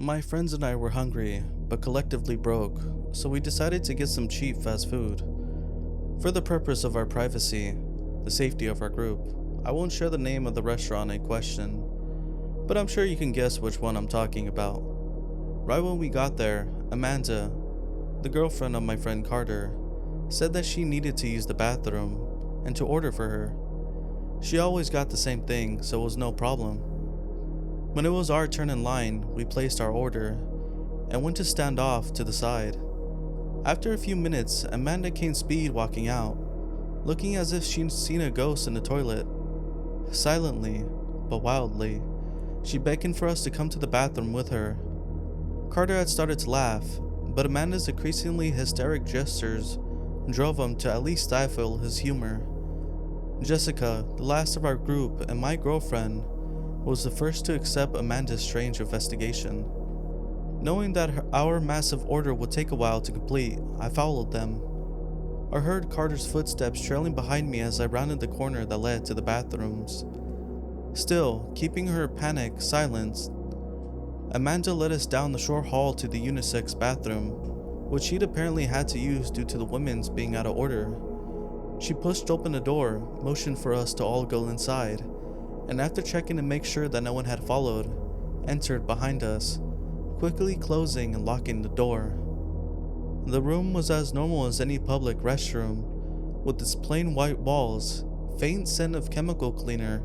My friends and I were hungry, but collectively broke, so we decided to get some cheap fast food. For the purpose of our privacy, the safety of our group, I won't share the name of the restaurant in question, but I'm sure you can guess which one I'm talking about. Right when we got there, Amanda, the girlfriend of my friend Carter, said that she needed to use the bathroom and to order for her. She always got the same thing, so it was no problem. When it was our turn in line, we placed our order and went to stand off to the side. After a few minutes, Amanda came speed walking out, looking as if she'd seen a ghost in the toilet. Silently, but wildly, she beckoned for us to come to the bathroom with her. Carter had started to laugh, but Amanda's increasingly hysteric gestures drove him to at least stifle his humor. Jessica, the last of our group, and my girlfriend, was the first to accept Amanda's strange investigation. Knowing that our massive order would take a while to complete, I followed them. I heard Carter's footsteps trailing behind me as I rounded the corner that led to the bathrooms. Still, keeping her panic silenced, Amanda led us down the short hall to the unisex bathroom, which she'd apparently had to use due to the women's being out of order. She pushed open the door, motioned for us to all go inside, and after checking to make sure that no one had followed, entered behind us, quickly closing and locking the door. The room was as normal as any public restroom, with its plain white walls, faint scent of chemical cleaner,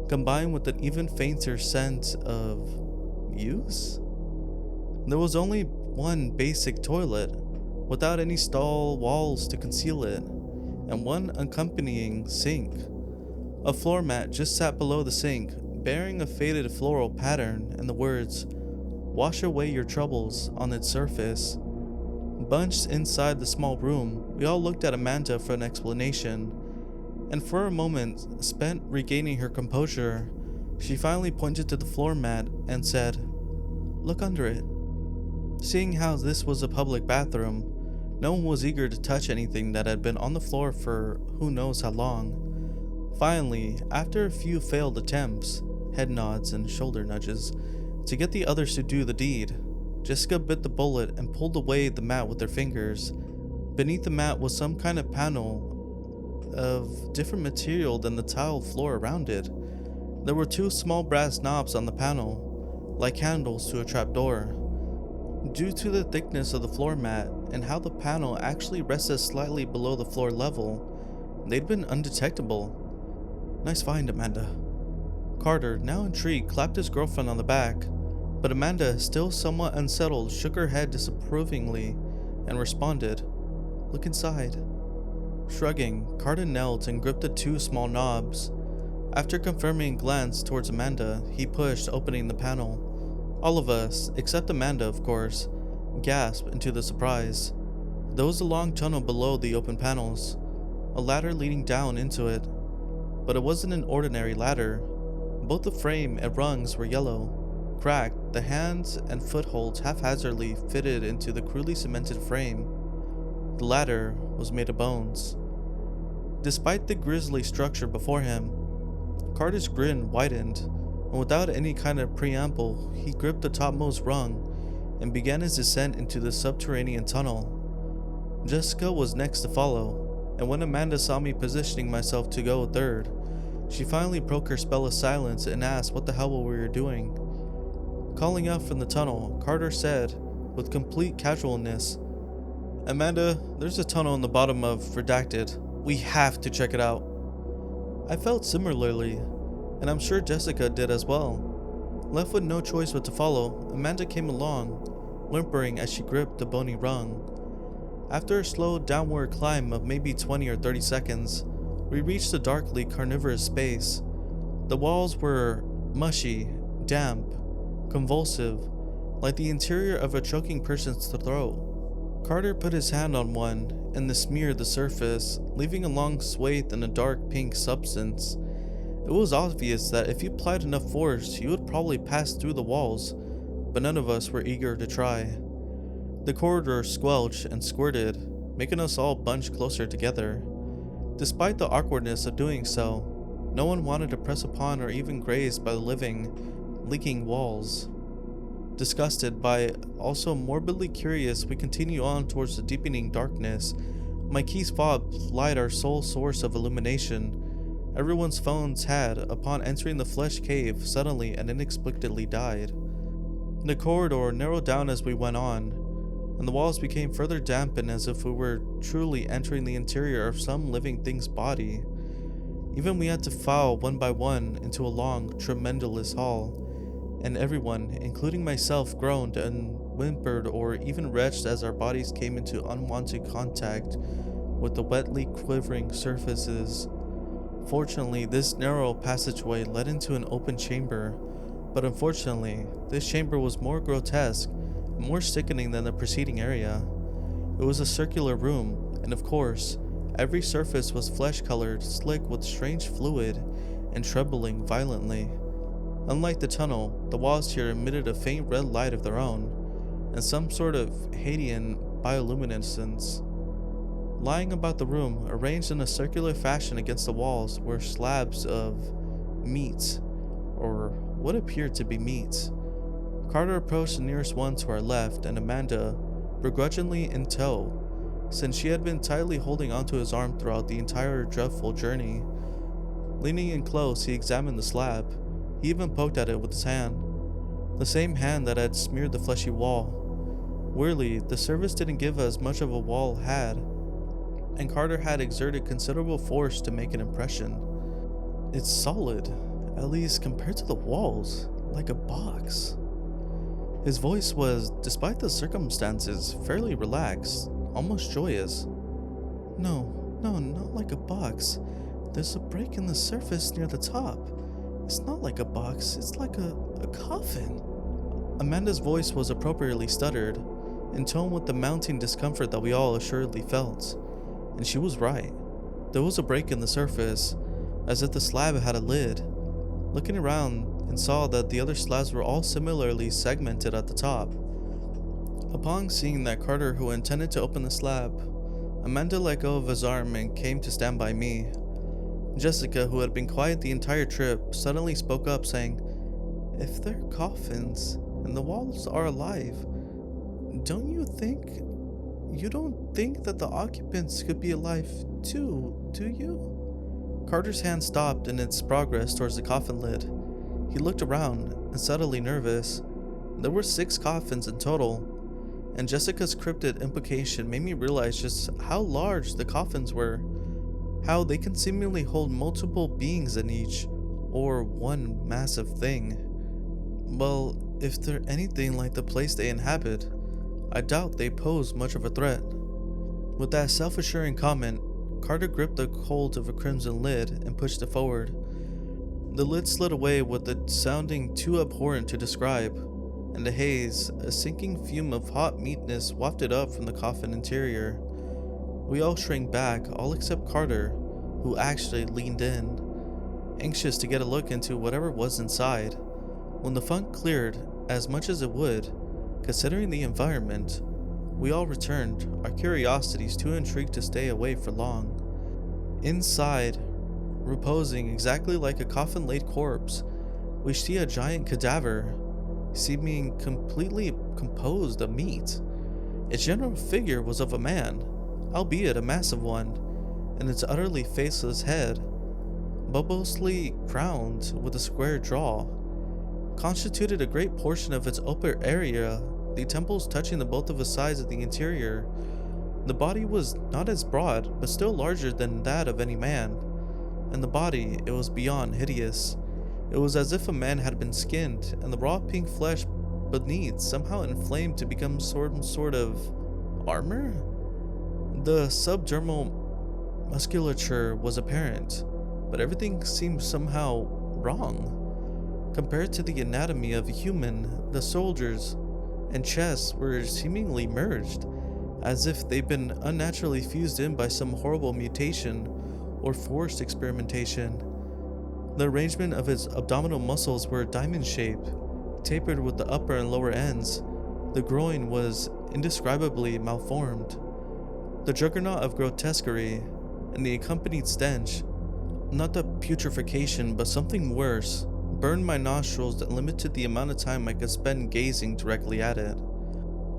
combined with an even fainter scent of use? There was only one basic toilet, without any stall walls to conceal it, and one accompanying sink. A floor mat just sat below the sink, bearing a faded floral pattern and the words, "Wash away your troubles," on its surface. Bunched inside the small room, we all looked at Amanda for an explanation, and for a moment, spent regaining her composure, she finally pointed to the floor mat and said, "Look under it." Seeing how this was a public bathroom, no one was eager to touch anything that had been on the floor for who knows how long. Finally, after a few failed attempts, head nods and shoulder nudges, to get the others to do the deed, Jessica bit the bullet and pulled away the mat with her fingers. Beneath the mat was some kind of panel of different material than the tiled floor around it. There were two small brass knobs on the panel, like handles to a trapdoor. Due to the thickness of the floor mat and how the panel actually rested slightly below the floor level, they'd been undetectable. Nice find, Amanda. Carter, now intrigued, clapped his girlfriend on the back, but Amanda, still somewhat unsettled, shook her head disapprovingly and responded, "Look inside." Shrugging, Carter knelt and gripped the two small knobs. After confirming a glance towards Amanda, he pushed, opening the panel. All of us, except Amanda of course, gasped into the surprise. There was a long tunnel below the open panels, a ladder leading down into it. But it wasn't an ordinary ladder. Both the frame and rungs were yellow, cracked, the hands and footholds haphazardly fitted into the crudely cemented frame. The ladder was made of bones. Despite the grisly structure before him, Carter's grin widened, and without any kind of preamble, he gripped the topmost rung and began his descent into the subterranean tunnel. Jessica was next to follow, and when Amanda saw me positioning myself to go third, she finally broke her spell of silence and asked what the hell we were doing. Calling out from the tunnel, Carter said, with complete casualness, "Amanda, there's a tunnel in the bottom of Redacted. We have to check it out." I felt similarly, and I'm sure Jessica did as well. Left with no choice but to follow, Amanda came along, whimpering as she gripped the bony rung. After a slow downward climb of maybe 20 or 30 seconds, we reached a darkly carnivorous space. The walls were mushy, damp, convulsive, like the interior of a choking person's throat. Carter put his hand on one and smeared the surface, leaving a long swathe in a dark pink substance. It was obvious that if you applied enough force, you would probably pass through the walls, but none of us were eager to try. The corridor squelched and squirted, making us all bunch closer together. Despite the awkwardness of doing so, no one wanted to press upon or even graze by the living, leaking walls. Disgusted by also morbidly curious, we continue on towards the deepening darkness. My key's fob light our sole source of illumination. Everyone's phones had, upon entering the flesh cave, suddenly and inexplicably died. The corridor narrowed down as we went on, and the walls became further dampened as if we were truly entering the interior of some living thing's body. Even we had to file one by one into a long, tremendous hall, and everyone, including myself, groaned and whimpered or even retched as our bodies came into unwanted contact with the wetly quivering surfaces. Fortunately, this narrow passageway led into an open chamber, but unfortunately, this chamber was more grotesque and more sickening than the preceding area. It was a circular room, and of course, every surface was flesh-colored, slick with strange fluid, and trembling violently. Unlike the tunnel, the walls here emitted a faint red light of their own, and some sort of Hadean bioluminescence. Lying about the room, arranged in a circular fashion against the walls, were slabs of meat, or what appeared to be meat. Carter approached the nearest one to our left, and Amanda, begrudgingly in tow, since she had been tightly holding onto his arm throughout the entire dreadful journey. Leaning in close, he examined the slab. He even poked at it with his hand, the same hand that had smeared the fleshy wall. Weirdly, the surface didn't give as much of a wall had, and Carter had exerted considerable force to make an impression. It's solid, at least compared to the walls, like a box. His voice was, despite the circumstances, fairly relaxed, almost joyous. No, not like a box. There's a break in the surface near the top. It's not like a box, it's like a coffin. Amanda's voice was appropriately stuttered, in tone with the mounting discomfort that we all assuredly felt. And she was right. There was a break in the surface, as if the slab had a lid. Looking around and saw that the other slabs were all similarly segmented at the top. Upon seeing that Carter, who intended to open the slab, Amanda let go of his arm and came to stand by me. Jessica, who had been quiet the entire trip, suddenly spoke up saying, "If they're coffins and the walls are alive, you don't think that the occupants could be alive too, do you?" Carter's hand stopped in its progress towards the coffin lid. He looked around and subtly nervous. There were 6 coffins in total, and Jessica's cryptic implication made me realize just how large the coffins were. How they can seemingly hold multiple beings in each, or one massive thing. Well, if they're anything like the place they inhabit, I doubt they pose much of a threat. With that self-assuring comment, Carter gripped the hold of a crimson lid and pushed it forward. The lid slid away with it sounding too abhorrent to describe, and the haze, a sinking fume of hot meatness, wafted up from the coffin interior. We all shrank back, all except Carter, who actually leaned in, anxious to get a look into whatever was inside. When the funk cleared, as much as it would, considering the environment, we all returned, our curiosities too intrigued to stay away for long. Inside, reposing exactly like a coffin-laid corpse, we see a giant cadaver, seeming completely composed of meat. Its general figure was of a man, albeit a massive one, and its utterly faceless head, bulbously crowned with a square jaw, constituted a great portion of its upper area, the temples touching the both of the sides of the interior. The body was not as broad, but still larger than that of any man, and the body, it was beyond hideous. It was as if a man had been skinned, and the raw pink flesh beneath somehow inflamed to become some sort of armor? The subdermal musculature was apparent, but everything seemed somehow wrong. Compared to the anatomy of a human, the shoulders and chest were seemingly merged, as if they'd been unnaturally fused in by some horrible mutation or forced experimentation. The arrangement of its abdominal muscles were diamond-shaped, tapered with the upper and lower ends. The groin was indescribably malformed. The juggernaut of grotesquerie and the accompanied stench, not the putrefaction but something worse, burned my nostrils and limited the amount of time I could spend gazing directly at it.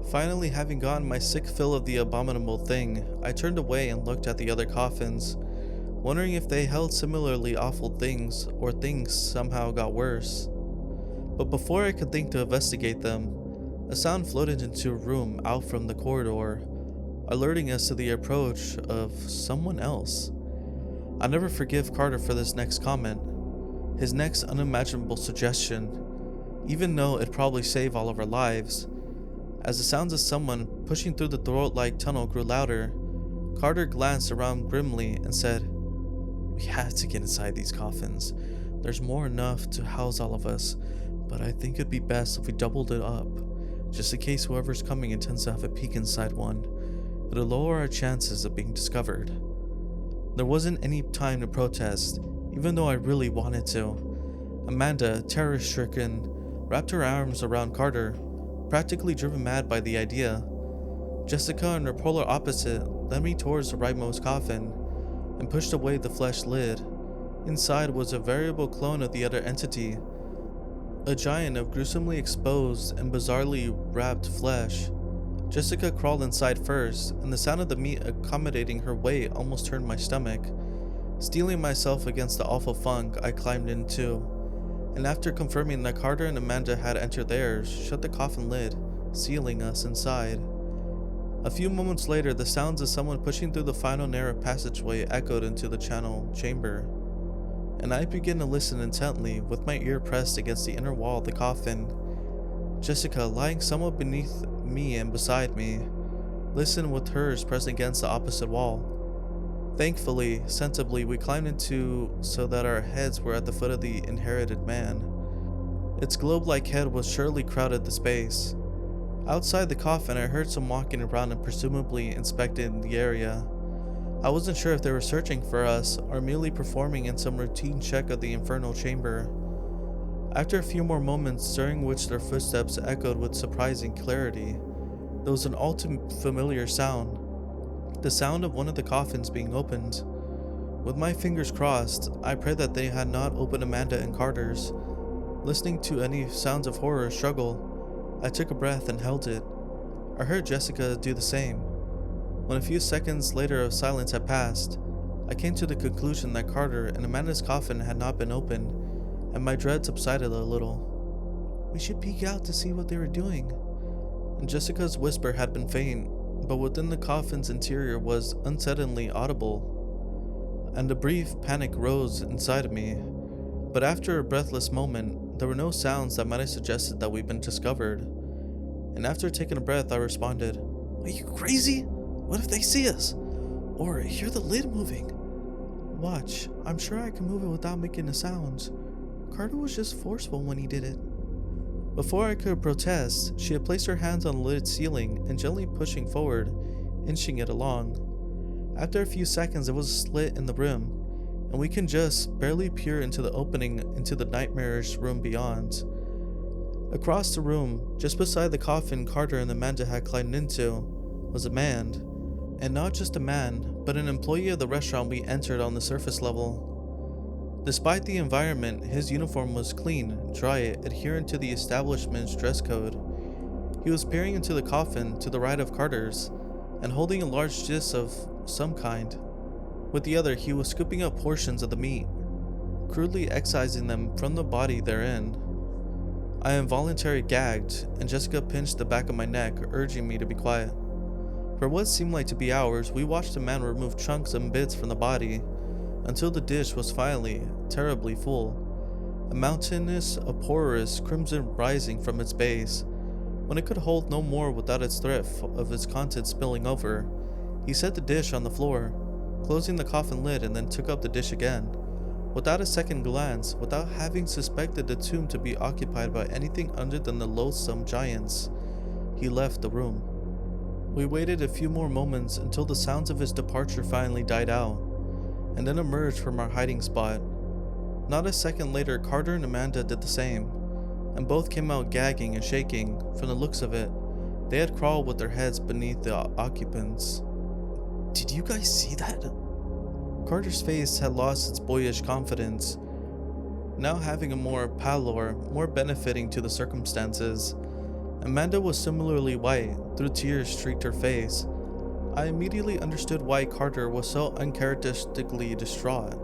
Finally, having gotten my sick fill of the abominable thing, I turned away and looked at the other coffins, wondering if they held similarly awful things, or things somehow got worse. But before I could think to investigate them, a sound floated into a room out from the corridor, alerting us to the approach of someone else. I'll never forgive Carter for this next comment, his next unimaginable suggestion, even though it'd probably save all of our lives. As the sounds of someone pushing through the throat-like tunnel grew louder, Carter glanced around grimly and said, "We had to get inside these coffins. There's more than enough to house all of us, but I think it'd be best if we doubled it up, just in case whoever's coming intends to have a peek inside one. It'll lower our chances of being discovered." There wasn't any time to protest, even though I really wanted to. Amanda, terror-stricken, wrapped her arms around Carter, practically driven mad by the idea. Jessica, on her polar opposite, led me towards the rightmost coffin and pushed away the flesh lid. Inside was a variable clone of the other entity, a giant of gruesomely exposed and bizarrely wrapped flesh. Jessica crawled inside first, and the sound of the meat accommodating her weight almost turned my stomach. Steeling myself against the awful funk, I climbed in too, and after confirming that Carter and Amanda had entered theirs, shut the coffin lid, sealing us inside. A few moments later, the sounds of someone pushing through the final narrow passageway echoed into the channel chamber, and I began to listen intently, with my ear pressed against the inner wall of the coffin. Jessica, lying somewhat beneath me and beside me, listened with hers pressed against the opposite wall. Thankfully, sensibly, we climbed into so that our heads were at the foot of the inherited man. Its globe-like head was surely crowded the space. Outside the coffin, I heard some walking around and presumably inspecting the area. I wasn't sure if they were searching for us or merely performing in some routine check of the infernal chamber. After a few more moments, during which their footsteps echoed with surprising clarity, there was an all too familiar sound. The sound of one of the coffins being opened. With my fingers crossed, I prayed that they had not opened Amanda and Carter's. Listening to any sounds of horror or struggle, I took a breath and held it. I heard Jessica do the same. When a few seconds later of silence had passed, I came to the conclusion that Carter and Amanda's coffin had not been opened, and my dread subsided a little. "We should peek out to see what they were doing." And Jessica's whisper had been faint, but within the coffin's interior was unsettlingly audible, and a brief panic rose inside of me. But after a breathless moment, there were no sounds that might have suggested that we'd been discovered. And after taking a breath, I responded, "Are you crazy? What if they see us? Or hear the lid moving?" "Watch, I'm sure I can move it without making a sound. Carter was just forceful when he did it." Before I could protest, she had placed her hands on the lid ceiling and gently pushing forward, inching it along. After a few seconds, there was a slit in the rim, and we can just barely peer into the opening into the nightmarish room beyond. Across the room, just beside the coffin Carter and Amanda had climbed into, was a man. And not just a man, but an employee of the restaurant we entered on the surface level. Despite the environment, his uniform was clean, dry, adherent to the establishment's dress code. He was peering into the coffin to the right of Carter's, and holding a large dish of some kind. With the other, he was scooping up portions of the meat, crudely excising them from the body therein. I involuntarily gagged, and Jessica pinched the back of my neck, urging me to be quiet. For what seemed like to be hours, we watched the man remove chunks and bits from the body, until the dish was finally terribly full, a mountainous, uproarious crimson rising from its base. When it could hold no more without its threat of its contents spilling over, he set the dish on the floor, closing the coffin lid, and then took up the dish again. Without a second glance, without having suspected the tomb to be occupied by anything other than the loathsome giants, he left the room. We waited a few more moments until the sounds of his departure finally died out, and then emerged from our hiding spot. Not a second later, Carter and Amanda did the same, and both came out gagging and shaking. From the looks of it, they had crawled with their heads beneath the occupants. "Did you guys see that?" Carter's face had lost its boyish confidence. now having a more pallor, more benefiting to the circumstances. Amanda was similarly white, through tears streaked her face. I immediately understood why Carter was so uncharacteristically distraught.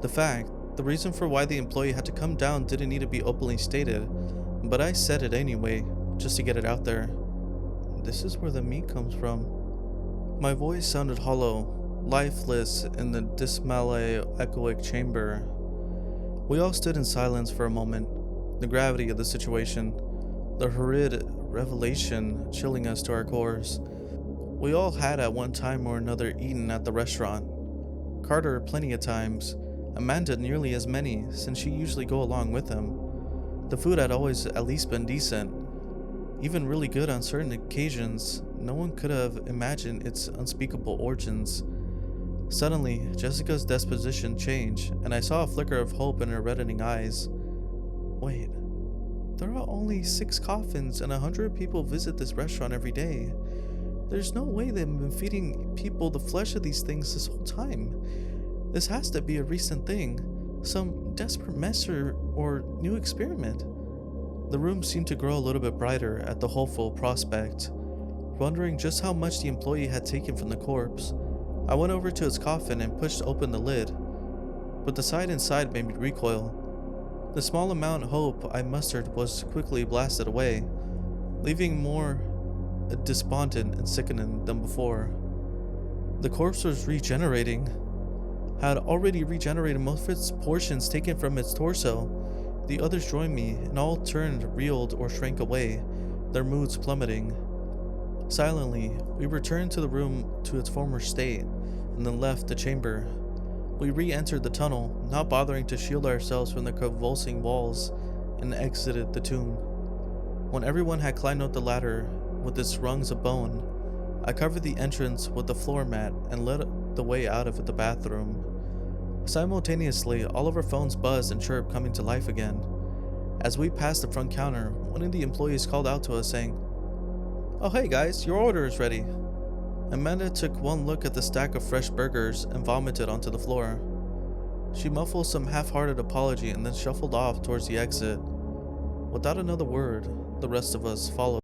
The reason for why the employee had to come down didn't need to be openly stated, but I said it anyway, just to get it out there. This is where the meat comes from. My voice sounded hollow, lifeless in the dismally echoic chamber. We all stood in silence for a moment, the gravity of the situation, the horrid revelation chilling us to our cores. We all had at one time or another eaten at the restaurant. Carter plenty of times, Amanda nearly as many, since she usually go along with him. The food had always at least been decent, even really good on certain occasions. No one could have imagined its unspeakable origins. Suddenly, Jessica's disposition changed, and I saw a flicker of hope in her reddening eyes. Wait, there are only 6 coffins and 100 people visit this restaurant every day. There's no way they've been feeding people the flesh of these things this whole time. This has to be a recent thing, some desperate measure or new experiment. The room seemed to grow a little bit brighter at the hopeful prospect. Wondering just how much the employee had taken from the corpse, I went over to its coffin and pushed open the lid, but the sight inside made me recoil. The small amount of hope I mustered was quickly blasted away, leaving more despondent and sickening than before. The corpse was regenerating. Had already regenerated most of its portions taken from its torso. The others joined me, and all turned, reeled, or shrank away, their moods plummeting. Silently, we returned to the room to its former state, and then left the chamber. We re-entered the tunnel, not bothering to shield ourselves from the convulsing walls, and exited the tomb. When everyone had climbed up the ladder with its rungs of bone, I covered the entrance with the floor mat and led the way out of the bathroom. Simultaneously, all of our phones buzzed and chirped, coming to life again. As we passed the front counter, one of the employees called out to us saying, "Oh hey guys, your order is ready." Amanda took one look at the stack of fresh burgers and vomited onto the floor. She muffled some half-hearted apology and then shuffled off towards the exit. Without another word, the rest of us followed.